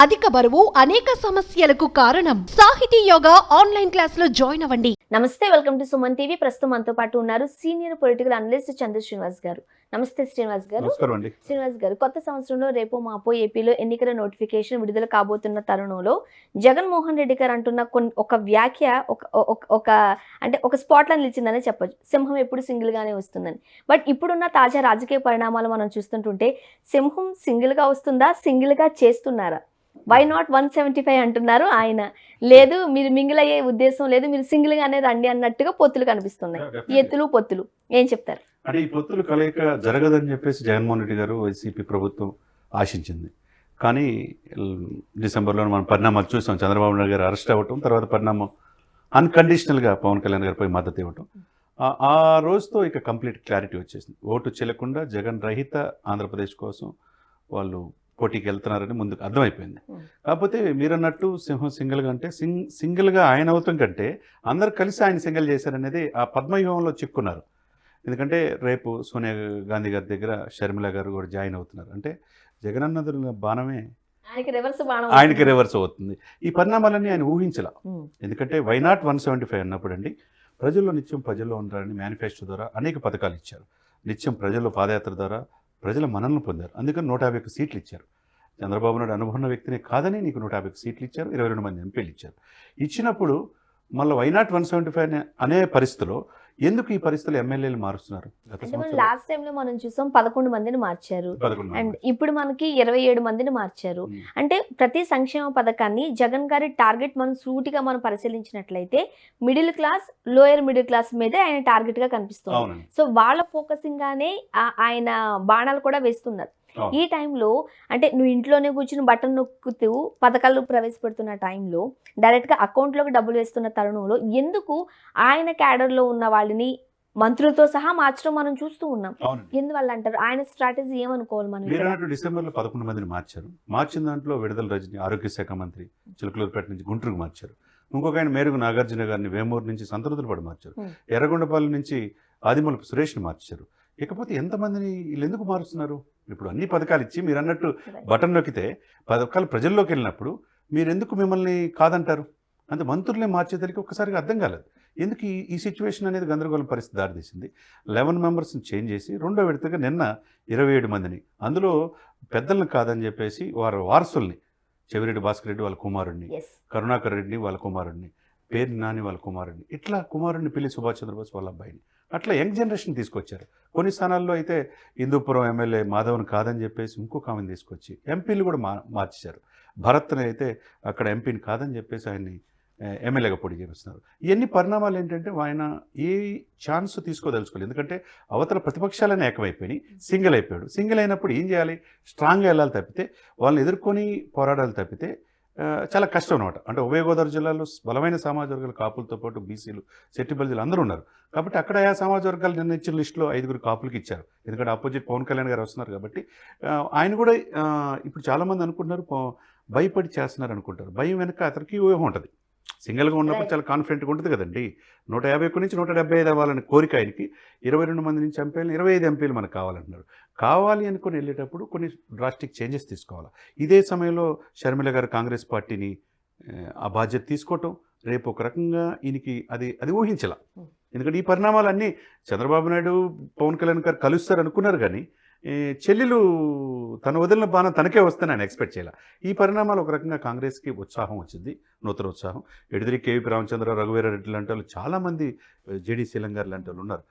అధిక బరువు అనేక సమస్యలకు కారణం. సాహితీ యోగా ఆన్లైన్ క్లాస్ లో జాయిన్ అవ్వండి. నమస్తే, వెల్కమ్ టు సుమన్ టీవీ. ప్రస్తుతం మనతో పాటు ఉన్నారు సీనియర్ పొలిటికల్ అనలిస్ట్ చంద్ర శ్రీనివాస్ గారు. నమస్తే శ్రీనివాస్ గారు. శ్రీనివాస్ గారు, కొత్త సంవత్సరంలో రేపో మాపో ఏపీలో ఎన్నికల నోటిఫికేషన్ విడుదల కాబోతున్న తరుణంలో జగన్మోహన్ రెడ్డి గారు అంటున్న ఒక వ్యాఖ్య ఒక స్పాట్లో నిలిచిందనే చెప్పొచ్చు. సింహం ఎప్పుడు సింగిల్ గానే వస్తుందని. బట్ ఇప్పుడున్న తాజా రాజకీయ పరిణామాలు మనం చూస్తుంటుంటే సింహం సింగిల్ గా వస్తుందా, సింగిల్ గా చేస్తున్నారా? వై నాట్ 175 అంటున్నారు ఆయన. లేదు, మీరు మింగిల్ అయ్యే ఉద్దేశం లేదు, మీరు సింగిల్ గానే రండి అన్నట్టుగా పొత్తులు కనిపిస్తున్నాయి. ఎత్తులు పొత్తులు ఏం చెప్తారు? అంటే ఈ పొత్తులు కలయిక జరగదని చెప్పేసి జగన్మోహన్ రెడ్డి గారు వైసీపీ ప్రభుత్వం ఆశించింది. కానీ డిసెంబర్లో మనం పరిణామాలు చూసాం. చంద్రబాబు నాయుడు గారు అరెస్ట్ అవ్వటం, తర్వాత పరిణామం అన్కండిషనల్గా పవన్ కళ్యాణ్ గారిపై మద్దతు ఇవ్వటం. ఆ రోజుతో ఇక కంప్లీట్ క్లారిటీ వచ్చేసింది. ఓటు చెల్లకుండా జగన్ రహిత ఆంధ్రప్రదేశ్ కోసం వాళ్ళు పోటీకి వెళ్తున్నారని ముందుకు అర్థమైపోయింది. కాకపోతే మీరన్నట్టు సింహం సింగిల్గా అంటే సింగిల్గా ఆయన అవటం కంటే అందరు కలిసి ఆయన సింగిల్ చేశారనేది ఆ పద్మవ్యూహంలో చిక్కున్నారు. ఎందుకంటే రేపు సోనియా గాంధీ గారి దగ్గర షర్మిల గారు కూడా జాయిన్ అవుతున్నారు. అంటే జగన్ అన్నది బాణమే ఆయనకి రివర్స్ అవుతుంది. ఈ పరిణామాలన్నీ ఆయన ఊహించలా. ఎందుకంటే వై నాట్ 175 అన్నప్పుడు అండి, ప్రజల్లో నిత్యం ప్రజల్లో ఉండాలని మేనిఫెస్టో ద్వారా అనేక పథకాలు ఇచ్చారు. నిత్యం ప్రజల్లో పాదయాత్ర ద్వారా ప్రజల మనల్ని పొందారు. అందుకని 151 సీట్లు ఇచ్చారు. చంద్రబాబు నాయుడు అనుభవ వ్యక్తినే కాదని నీకు 151 సీట్లు ఇచ్చారు, 22 మంది ఎంపీలు ఇచ్చారు. ఇచ్చినప్పుడు మళ్ళీ వై నాట్ 175 అనే పరిస్థితిలో ఎందుకు ఈ పరిస్థితులు ఎమ్మెల్యేలు మారుస్తున్నారు? లాస్ట్ టైం లో మనం చూసాం 11 మందిని మార్చారు, అండ్ ఇప్పుడు మనకి 27 మందిని మార్చారు. అంటే ప్రతి సంక్షేమ పథకాన్ని జగన్ గారి టార్గెట్ మనం సూటిగా మనం పరిశీలించినట్లయితే middle class, lower middle class మీదే ఆయన టార్గెట్ గా కనిపిస్తుంది. సో వాళ్ళ ఫోకసింగ్ గానే ఆయన బాణాలు కూడా వేస్తున్నారు. ఈ టైంలో అంటే నువ్వు ఇంట్లోనే కూర్చుని బటన్ నొక్కుతూ పథకాలు ప్రవేశపెడుతున్న టైంలో డైరెక్ట్గా అకౌంట్లోకి డబ్బులు వేస్తున్న తరుణంలో ఎందుకు ఆయన క్యాడర్లో ఉన్న వాళ్ళని మంత్రులతో సహా మార్చడం మనం చూస్తూ ఉన్నాం? ఎందువల్ల అంటారు? ఆయన స్ట్రాటజీ ఏమనుకోవాలి మనం? డిసెంబర్లో 11 మందిని మార్చారు. మార్చిన దాంట్లో విడుదల రజని ఆరోగ్య శాఖ మంత్రి చిలుకలూరుపేట నుంచి గుంటూరుకు మార్చారు. ఇంకొక ఆయన మేరుగు నాగార్జున గారిని వేమూరు నుంచి సంతనూతలపాడు మార్చారు. ఎర్రగొండపాలెం నుంచి ఆదిమూలపు సురేష్ని మార్చారు. ఇకపోతే ఎంతమందిని వీళ్ళు ఎందుకు మారుస్తున్నారు? ఇప్పుడు అన్ని పథకాలు ఇచ్చి మీరు అన్నట్టు బటన్ నొక్కితే పథకాలు ప్రజల్లోకి వెళ్ళినప్పుడు మీరు ఎందుకు మిమ్మల్ని కాదంటారు? అంటే మంత్రులనే మార్చేదానికి ఒక్కసారిగా అర్థం కాలేదు. ఎందుకు ఈ సిచ్యువేషన్ అనేది గందరగోళం పరిస్థితి దారితీసింది. 11 మెంబర్స్ని చేంజ్ చేసి రెండో విడతగా నిన్న 27 మందిని, అందులో పెద్దలను కాదని చెప్పేసి వారి వారసుల్ని, చెవిరెడ్డి భాస్కర్ రెడ్డి వాళ్ళ కుమారుడిని, కరుణాకర్ రెడ్డి వాళ్ళ కుమారుడిని, పేరు నాని వాళ్ళ కుమారుడిని, ఇట్లా కుమారుడిని పిల్లి సుభాష్ చంద్రబోస్ వాళ్ళ అబ్బాయిని, అట్లా యంగ్ జనరేషన్ తీసుకొచ్చారు. కొన్ని స్థానాల్లో అయితే హిందూపురం ఎమ్మెల్యే మాధవ్ని కాదని చెప్పేసి ఇంకొక ఆమెను తీసుకొచ్చి ఎంపీలు కూడా మార్చేశారు. భరత్ని అయితే అక్కడ ఎంపీని కాదని చెప్పేసి ఆయన్ని ఎమ్మెల్యేగా పోటీ చేస్తున్నారు. ఇవన్నీ పరిణామాలు ఏంటంటే ఆయన ఏ ఛాన్స్ తీసుకోదలుచుకోలేదు. ఎందుకంటే అవతల ప్రతిపక్షాలనే ఏకమైపోయినాయి, సింగిల్ అయిపోయాడు. సింగిల్ అయినప్పుడు ఏం చేయాలి? స్ట్రాంగ్గా వెళ్ళాలి తప్పితే, వాళ్ళని ఎదుర్కొని పోరాడాలి తప్పితే చాలా కష్టం అనమాట. అంటే ఉభయ గోదావరి జిల్లాలో బలమైన సామాజిక వర్గాల కాపులతో పాటు బీసీలు, సెట్టిబల్జీలు అందరూ ఉన్నారు. కాబట్టి అక్కడ ఆ సామాజిక వర్గాలు నిన్న ఇచ్చిన లిస్టులో 5 కాపులకి ఇచ్చారు. ఎందుకంటే ఆపోజిట్ పవన్ కళ్యాణ్ గారు వస్తున్నారు కాబట్టి. ఆయన కూడా ఇప్పుడు చాలామంది అనుకుంటున్నారు భయపడి చేస్తున్నారు అనుకుంటారు. భయం వెనక అతనికి ఊహ ఉంటుంది. సింగిల్గా ఉన్నప్పుడు చాలా కాన్ఫిడెంట్గా ఉంటుంది కదండి. 151 నుంచి 175 అవ్వాలని కోరిక ఆయనకి. 22 మంది నుంచి ఎంపీలు, 25 ఎంపీలు మనకు కావాలంటున్నారు. కావాలి అనుకుని వెళ్ళేటప్పుడు కొన్ని డ్రాస్టిక్ చేంజెస్ తీసుకోవాలి. ఇదే సమయంలో షర్మిల గారు కాంగ్రెస్ పార్టీని ఆ బాధ్యత తీసుకోవటం రేపు ఒక రకంగా ఈయనకి అది ఊహించాల. ఎందుకంటే ఈ పరిణామాలన్నీ చంద్రబాబు నాయుడు, పవన్ కళ్యాణ్ గారు కలుస్తారు అనుకున్నారు. కానీ చెల్లెలు తన వదిలిన బాణం తనకే వస్తుందని ఆయన ఎక్స్పెక్ట్ చేయాలి. ఈ పరిణామాలు ఒక రకంగా కాంగ్రెస్కి ఉత్సాహం వచ్చింది, నూతన ఉత్సాహం. ఎడిదిరి కేవీపీ రామచంద్ర, రఘువీరారెడ్డి లాంటి వాళ్ళు, చాలా మంది జేడీ శీలం గారు లాంటి వాళ్ళు ఉన్నారు,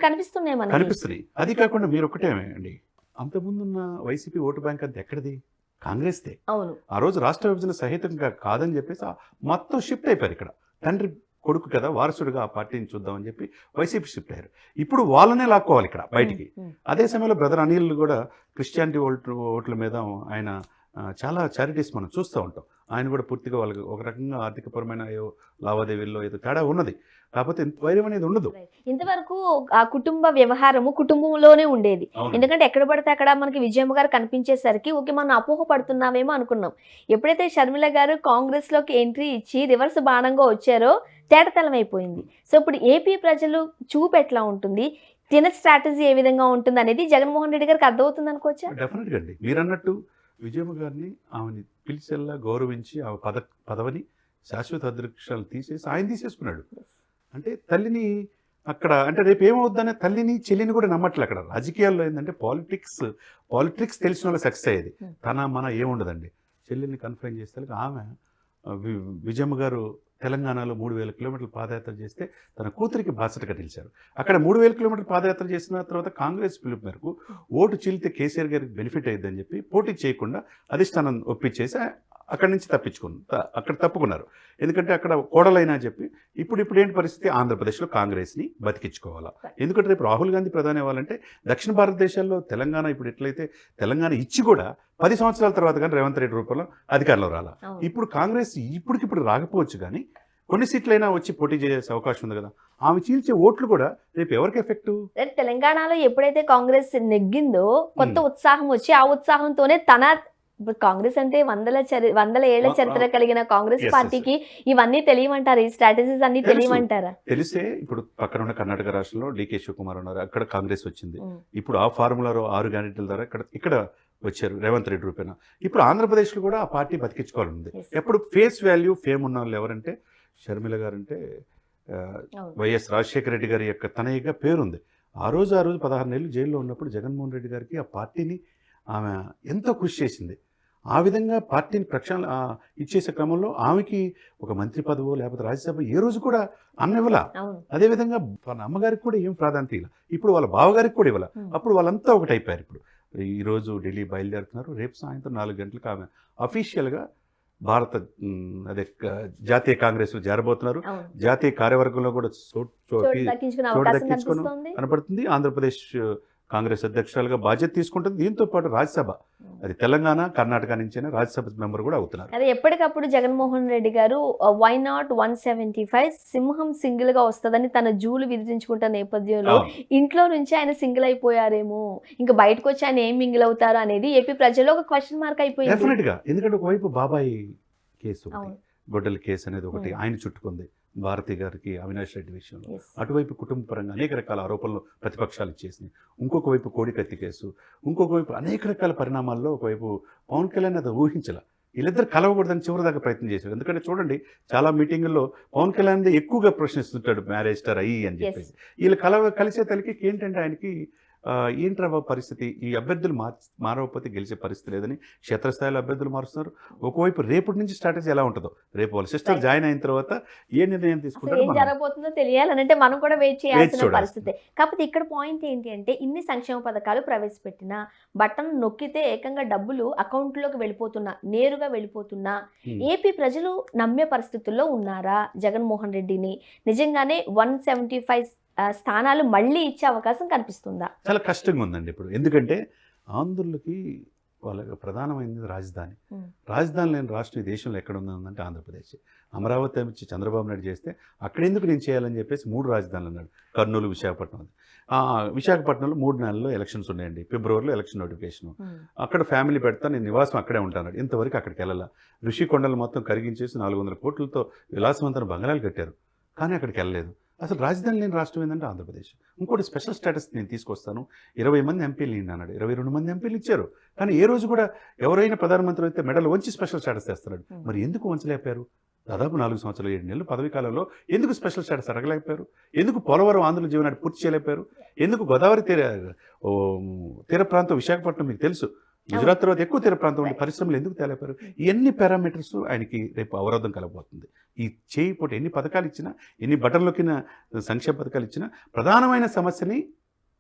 కనిపిస్తున్నాయి. అది కాకుండా మీరు ఒకటే అండి, అంతకుముందున్న వైసీపీ ఓటు బ్యాంక్ అంతా ఎక్కడిది? కాంగ్రెస్దే. ఆ రోజు రాష్ట్ర విభజన సహితంగా కాదని చెప్పేసి మొత్తం షిఫ్ట్ అయిపోయారు. ఇక్కడ తండ్రి కొడుకు కదా, వారసుడిగా ఆ పార్టీని చూద్దామని చెప్పి వైసీపీ షిఫ్ట్ అయ్యారు. ఇప్పుడు వాళ్ళనే లాక్కోవాలి ఇక్కడ బయటికి. అదే సమయంలో బ్రదర్ అనిల్ కూడా క్రిస్టియానిటీ ఓట్ల మీద ఆయన చాలా చారిటీస్ మనం చూస్తూ ఉంటాం. ఆయన కూడా పూర్తిగా వాళ్ళకి ఒక రకంగా ఆర్థికపరమైన లావాదేవీల్లో ఏదో తేడా ఉన్నది. కాకపోతే వైరం అనేది ఉండదు. ఇంతవరకు ఆ కుటుంబ వ్యవహారము కుటుంబంలోనే ఉండేది. ఎందుకంటే ఎక్కడ పడితే అక్కడ మనకి విజయమ్మ గారు కనిపించేసరికి ఓకే మనం అపోహ పడుతున్నామేమో అనుకున్నాం. ఎప్పుడైతే షర్మిల గారు కాంగ్రెస్ లోకి ఎంట్రీ ఇచ్చి రివర్స్ బాణంగా వచ్చారో తేటతలం అయిపోయింది. సో ఇప్పుడు ఏపీ ప్రజలు చూపు ఎట్లా ఉంటుంది, తిన స్ట్రాటజీ ఏ విధంగా ఉంటుంది అనేది జగన్మోహన్ రెడ్డి గారికి అర్థమవుతుంది అనుకోవచ్చా? డెఫినెట్గా అండి. మీరు అన్నట్టు విజయమ్మ గారిని ఆమెని పిలిచెల్లా గౌరవించి ఆమె పదవిని శాశ్వత అధ్యక్షాలు తీసేసి ఆయన తీసేసుకున్నాడు. అంటే తల్లిని అక్కడ అంటే రేపు ఏమవుద్దనే తల్లిని చెల్లిని కూడా నమ్మట్లే. అక్కడ రాజకీయాల్లో ఏంటంటే పాలిటిక్స్ తెలిసిన వాళ్ళ సక్సెస్ అయ్యేది, తన మన ఏముండదండి. చెల్లిని కన్ఫైన్ చేస్తే ఆమె విజయమ్మ గారు తెలంగాణలో 3,000 కిలోమీటర్లు పాదయాత్ర చేస్తే తన కూతురికి బాసటగా నిలిచారు. అక్కడ 3,000 కిలోమీటర్లు పాదయాత్ర చేసిన తర్వాత కాంగ్రెస్ పిలుపు మేరకు ఓటు చీలితే కేసీఆర్ గారికి బెనిఫిట్ అయ్యిద్దని చెప్పి పోటీ చేయకుండా అధిష్టానం ఒప్పించేసి అక్కడి నుంచి అక్కడ తప్పుకున్నారు. ఎందుకంటే అక్కడ కోడలైనా చెప్పి ఇప్పుడు ఏంటి పరిస్థితి, ఆంధ్రప్రదేశ్లో కాంగ్రెస్ని బతికించుకోవాలా. ఎందుకంటే రేపు రాహుల్ గాంధీ ప్రధాని అవ్వాలంటే దక్షిణ భారతదేశాల్లో తెలంగాణ ఇప్పుడు ఎట్లయితే తెలంగాణ ఇచ్చి కూడా 10 సంవత్సరాల తర్వాత కానీ రేవంత్ రెడ్డి రూపంలో అధికారంలో రాలా. ఇప్పుడు కాంగ్రెస్ ఇప్పటికిప్పుడు రాకపోవచ్చు, కానీ కొన్ని సీట్లైనా వచ్చి పోటీ చేసే అవకాశం ఉంది కదా. ఆమె చీల్చే ఓట్లు కూడా రేపు ఎవరికి ఎఫెక్ట్? తెలంగాణలో ఎప్పుడైతే కాంగ్రెస్ నెగ్గిందో కొత్త ఉత్సాహం వచ్చి ఆ ఉత్సాహంతోనే ఇప్పుడు కాంగ్రెస్ అంటే వందల ఏళ్ల చరిత్ర కలిగిన కాంగ్రెస్ పార్టీకి ఇవన్నీ తెలియమంటారు, ఈ స్ట్రాటజీస్ అన్ని తెలియమంటారా? తెలిసే ఇప్పుడు పక్కన ఉన్న కర్ణాటక రాష్ట్రంలో డికే శివకుమార్ ఉన్నారు, అక్కడ కాంగ్రెస్ వచ్చింది. ఇప్పుడు ఆ ఫార్ములాలో 6 క్యాండిడేట్ల ద్వారా ఇక్కడ వచ్చారు రేవంత్ రెడ్డి రూపేణ. ఇప్పుడు ఆంధ్రప్రదేశ్లో కూడా ఆ పార్టీ బతికించుకోవాలనుంది. ఎప్పుడు ఫేస్ వాల్యూ ఫేమ్ ఉన్న వాళ్ళు ఎవరంటే షర్మిల గారు, అంటే వైఎస్ రాజశేఖర రెడ్డి గారి యొక్క తనయ్యగా పేరుంది. ఆ రోజు 16 నెలలు జైల్లో ఉన్నప్పుడు జగన్మోహన్ రెడ్డి గారికి ఆ పార్టీని ఆమె ఎంతో కృషి చేసింది. ఆ విధంగా పార్టీని ప్రక్షాళన ఇచ్చేసే క్రమంలో ఆమెకి ఒక మంత్రి పదవో లేకపోతే రాజ్యసభ ఏ రోజు కూడా అన్నఇవ్వాల. అదేవిధంగా వాళ్ళ అమ్మగారికి కూడా ఏం ప్రాధాన్యత ఇలా, ఇప్పుడు వాళ్ళ బావగారికి కూడా ఇవ్వాల. అప్పుడు వాళ్ళంతా ఒకటి అయిపోయారు. ఇప్పుడు ఈరోజు ఢిల్లీ బయలుదేరుతున్నారు, రేపు సాయంత్రం 4 గంటలకు ఆమె అఫీషియల్గా జాతీయ కాంగ్రెస్ చేరబోతున్నారు. జాతీయ కార్యవర్గంలో కూడా చోటు దక్కించుకుని కనపడుతుంది. ఆంధ్రప్రదేశ్ కాంగ్రెస్ అధ్యక్షురాలుగా బాధ్యత తీసుకుంటుంది. దీంతో పాటు రాజ్యసభ, అది తెలంగాణ కర్ణాటక నుంచైనా రాజ్యసభ మెంబర్ కూడా అవుతున్నారు. అదే ఎప్పటికప్పుడు జగన్మోహన్ రెడ్డి గారు వై నాట్ 175 సింహం సింగిల్ గా వస్తుందని తన జూలు విధించుకుంటున్న నేపథ్యంలో ఇంట్లో నుంచి ఆయన సింగిల్ అయిపోయారేమో, ఇంకా బయటకు వచ్చి ఆయన ఏం మింగిల్ అవుతారు అనేది ఏపీ ప్రజల్లో ఒక క్వశ్చన్ మార్క్ అయిపోయింది. డెఫినెట్ గా, ఎందుకంటే ఒకవైపు బాబాయ్ కేసు, గొడ్డల కేసు అనేది ఒకటి ఆయన చుట్టుకుంది భారతి గారికి, అవినాష్ రెడ్డి విషయంలో. అటువైపు కుటుంబ పరంగా అనేక రకాల ఆరోపణలు ప్రతిపక్షాలు ఇచ్చేసినాయి. ఇంకొక వైపు కోడికత్తి కేసు, ఇంకొక వైపు అనేక రకాల పరిణామాల్లో ఒకవైపు పవన్ కళ్యాణ్ అది ఊహించాల. వీళ్ళిద్దరు కలవకూడదని చివరి దాకా ప్రయత్నం చేశారు. ఎందుకంటే చూడండి, చాలా మీటింగుల్లో పవన్ కళ్యాణ్ ఎక్కువగా ప్రశ్నిస్తుంటాడు, మ్యారేజ్ స్టార్ అయ్యి అని చెప్పేసి. వీళ్ళు కలిసే తలకి ఏంటంటే ఆయనకి ఏంట్రా పరిస్థితి, ఈ అభ్యర్థులు మారవకపోతే గెలిచే పరిస్థితి లేదని క్షేత్రస్థాయిలో అభ్యర్థులు మారుస్తున్నారు. ఒకవైపు రేపటి నుంచి స్ట్రాటజీ ఎలా ఉంటుందో, రేపు వాళ్ళ సిస్టర్ జాయిన్ అయిన తర్వాత ఏ నిర్ణయం తీసుకుంటారో, ఏం జరగబోతుందో తెలియాలంటే మనం కూడా వెయిట్ చేయాల్సిన పరిస్థితి. కాకపోతే ఇక్కడ పాయింట్ ఏంటి అంటే, ఇన్ని సంక్షేమ పథకాలు ప్రవేశపెట్టినా బటన్ నొక్కితే ఏకంగా డబ్బులు అకౌంట్లోకి వెళ్ళిపోతున్నా, నేరుగా వెళ్ళిపోతున్నా, ఏపీ ప్రజలు నమ్మే పరిస్థితుల్లో ఉన్నారా జగన్మోహన్ రెడ్డిని? నిజంగానే 175 స్థానాలు మళ్ళీ ఇచ్చే అవకాశం కనిపిస్తుందా? చాలా కష్టంగా ఉందండి ఇప్పుడు. ఎందుకంటే ఆంధ్రులకి వాళ్ళకి ప్రధానమైనది రాజధాని లేని రాష్ట్రం ఈ దేశంలో ఎక్కడ ఉందంటే ఆంధ్రప్రదేశ్. అమరావతి ఇచ్చి చంద్రబాబు నాయుడు చేస్తే అక్కడ ఎందుకు నేను చేయాలని చెప్పేసి 3 రాజధానులు అన్నాడు. కర్నూలు, విశాఖపట్నం. విశాఖపట్నంలో 3 నెలల్లో ఎలక్షన్స్ ఉన్నాయండి. ఫిబ్రవరిలో ఎలక్షన్ నోటిఫికేషన్. అక్కడ ఫ్యామిలీ పెడతా, నేను నివాసం అక్కడే ఉంటాను. ఇంతవరకు అక్కడికి వెళ్ళాల. ఋషికొండలు మొత్తం కరిగించేసి 400 కోట్లతో విలాసవంతమైన బంగళాలు కట్టారు, కానీ అక్కడికి వెళ్ళలేదు. అసలు రాజధాని లేని రాష్ట్రం ఏంటంటే ఆంధ్రప్రదేశ్. ఇంకోటి స్పెషల్ స్టేటస్ నేను తీసుకొస్తాను, 20 మంది ఎంపీలు నేను అన్నాడు. 22 మంది ఎంపీలు ఇచ్చారు, కానీ ఏ రోజు కూడా ఎవరైనా ప్రధానమంత్రి అయితే మెడల్ వంచి స్పెషల్ స్టేటస్ తెస్తున్నాడు. మరి ఎందుకు వంచలేపారు? దాదాపు 4 సంవత్సరాలు 7 నెలలు పదవి కాలంలో ఎందుకు స్పెషల్ స్టేటస్ అడగలేకపోయారు? ఎందుకు పోలవరం ఆంధ్ర జీవనాన్ని పూర్తి చేయలేపారు? ఎందుకు గోదావరి తీర ప్రాంతం విశాఖపట్నం మీకు తెలుసు, గుజరాత్ తర్వాత ఎక్కువ తీర ప్రాంతం ఉండే పరిశ్రమలు ఎందుకు తేలేపారు? ఇవన్నీ పారామీటర్స్ ఆయనకి రేపు అవరోధం కలగబోతుంది. ఈ చేయి పూట ఎన్ని పథకాలు ఇచ్చినా, ఎన్ని బటన్లొక్కిన సంక్షేమ పథకాలు ఇచ్చినా ప్రధానమైన సమస్యని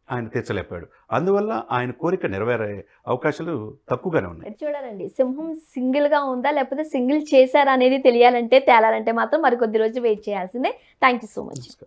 ఆయన తీర్చలేపాడు. అందువల్ల ఆయన కోరిక నెరవేరే అవకాశాలు తక్కువగానే ఉన్నాయి. చూడాలండి, సింహం సింగిల్ గా ఉందా లేకపోతే సింగిల్ చేశారా అనేది తెలియాలంటే, తేలాలంటే మాత్రం మరికొద్ది రోజు వెయిట్ చేయాల్సిందే. Thank you so much.